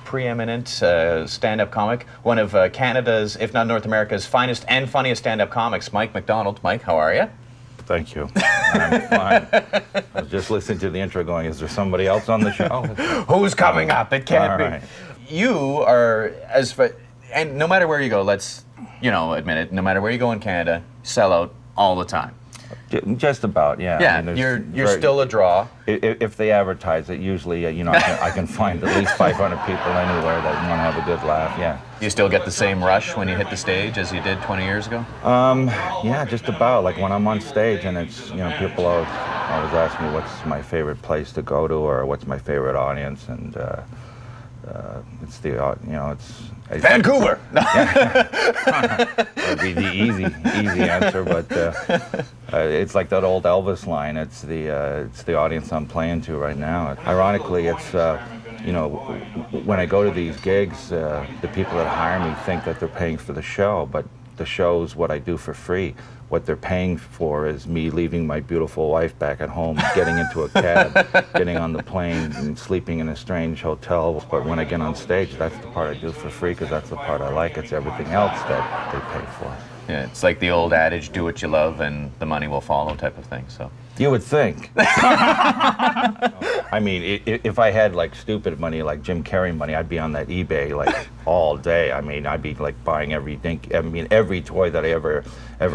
preeminent stand-up comic, one of Canada's, if not North America's, finest and funniest stand-up comics, Mike McDonald. Mike, how are you? Thank you. I'm fine. I was just listening to the intro going, is there somebody else on the show? Who's coming up? It can't All be. right. You are, and no matter where you go, let's, admit it, no matter where you go in Canada, sell out all the time. Just about, yeah. Yeah, I mean, you're still a draw. If they advertise it, usually, I can find at least 500 people anywhere that want to have a good laugh, yeah. Do you still get the same rush when you hit the stage as you did 20 years ago? Yeah, just about. Like when I'm on stage and it's, people always ask me what's my favorite place to go to or what's my favorite audience, and it's Vancouver! That'd be the easy answer, but it's like that old Elvis line. It's the audience I'm playing to right now. Ironically, it's when I go to these gigs, the people that hire me think that they're paying for the show, but the show's what I do for free. What they're paying for is me leaving my beautiful wife back at home, getting into a cab, getting on the plane, and sleeping in a strange hotel. But when I get on stage, that's the part I do for free because that's the part I like. It's everything else that they pay for. Yeah, it's like the old adage, do what you love and the money will follow type of thing, so. You would think. I mean, if I had like stupid money, like Jim Carrey money, I'd be on that eBay like all day. I mean, I'd be like buying everything. I mean, every toy that I ever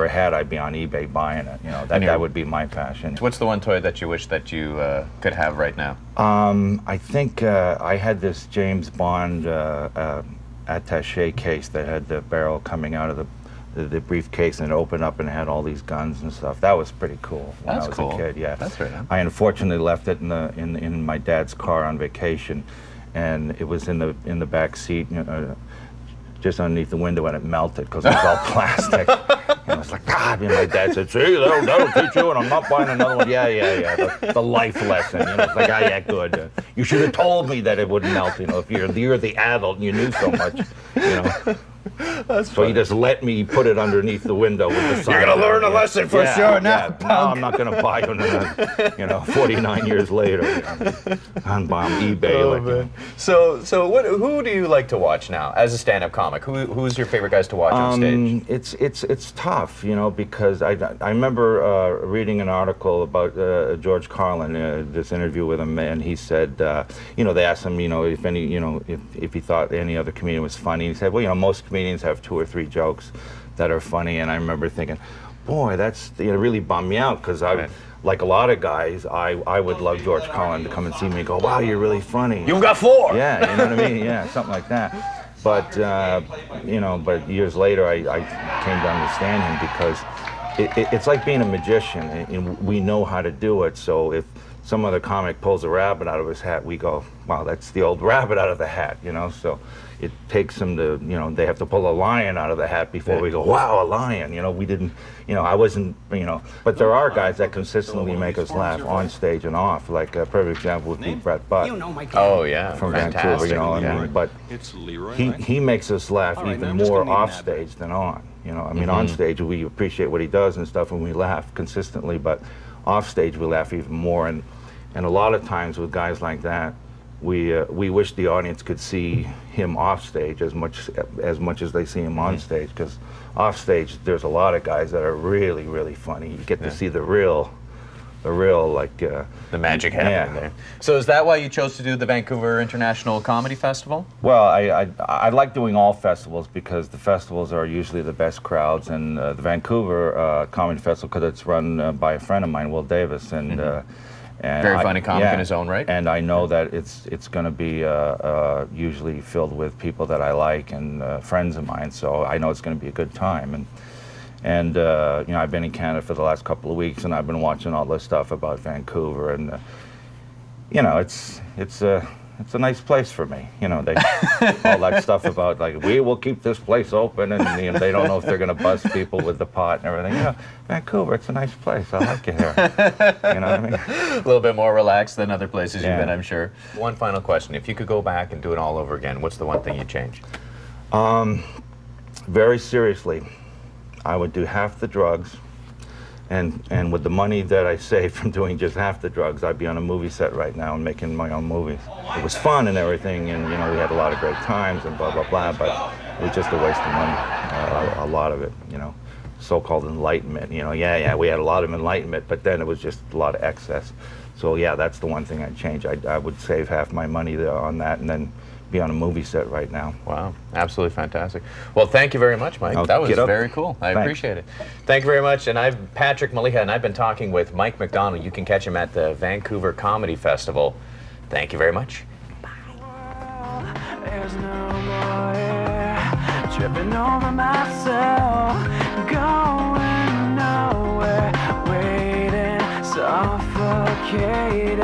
had, I'd be on eBay buying it. That would be my passion. What's the one toy that you wish that you could have right now? I think I had this James Bond attaché case that had the barrel coming out of the briefcase and it opened up and it had all these guns and stuff. That was pretty cool when I was a kid. Yeah, that's right. I unfortunately left it in my dad's car on vacation, and it was in the back seat, just underneath the window, and it melted because it was all plastic. And I was like, God, my dad said, see, that'll teach you, and I'm not buying another one. Yeah. The life lesson. It's like, yeah, good. You should have told me that it wouldn't melt. If you're the adult and you knew so much. That's so he just let me put it underneath the window with the sign. You're gonna learn a lesson for sure now. Yeah. No, I'm not gonna buy one. 49 years later, on eBay. Man. So who do you like to watch now as a stand-up comic? Who's your favorite guys to watch on stage? It's tough, because I remember reading an article about George Carlin, this interview with him, and he said, they asked him, if he thought any other comedian was funny. He said, well, most comedians have 2 or 3 jokes that are funny, and I remember thinking, boy, that's really bummed me out because like a lot of guys, I would love George Carlin to come and see me and go, wow, you're really funny. You've got 4. Yeah, you know what I mean? Yeah, something like that. But but years later, I came to understand him because it's like being a magician, and we know how to do it. So if some other comic pulls a rabbit out of his hat, we go, wow, that's the old rabbit out of the hat, So it takes them to, they have to pull a lion out of the hat before we go, wow, a lion. We didn't, I wasn't, But there are guys that consistently make us laugh on stage and off. Like a perfect example would be Brett Butt. Oh yeah, from fantastic. Vancouver, but he makes us laugh even more off stage than on. On stage we appreciate what he does and stuff, and we laugh consistently, but off stage we laugh even more. And a lot of times with guys like that, we wish the audience could see him off stage as much as they see him on stage, because off stage there's a lot of guys that are really, really funny. You get to see the real like the magic happening there. So is that why you chose to do the Vancouver International Comedy Festival? Well, I like doing all festivals because the festivals are usually the best crowds, and the Vancouver Comedy Festival, because it's run by a friend of mine, Will Davis, and very funny comic in his own right. And I know that it's going to be usually filled with people that I like and friends of mine, so I know it's going to be a good time. And I've been in Canada for the last couple of weeks, and I've been watching all this stuff about Vancouver, and it's a nice place for me. All that stuff about like we will keep this place open, and they don't know if they're going to bust people with the pot and everything. Vancouver, it's a nice place. I like it here. You know what I mean? A little bit more relaxed than other places you've been, I'm sure. One final question: if you could go back and do it all over again, what's the one thing you'd change? Very seriously, I would do half the drugs And with the money that I saved from doing just half the drugs, I'd be on a movie set right now and making my own movies. It was fun and everything, and we had a lot of great times and blah blah blah. But it was just a waste of money, a lot of it. So-called enlightenment. Yeah, we had a lot of enlightenment, but then it was just a lot of excess. So yeah, that's the one thing I'd change. I would save half my money on that, and then be on a movie set right now. Wow, absolutely fantastic. Well, thank you very much, Mike. That was very cool. I appreciate it. Thank you very much. And I'm Patrick Maliha, and I've been talking with Mike McDonald. You can catch him at the Vancouver Comedy Festival. Thank you very much. Bye. There's no more air, tripping over myself, going nowhere, waiting, suffocating.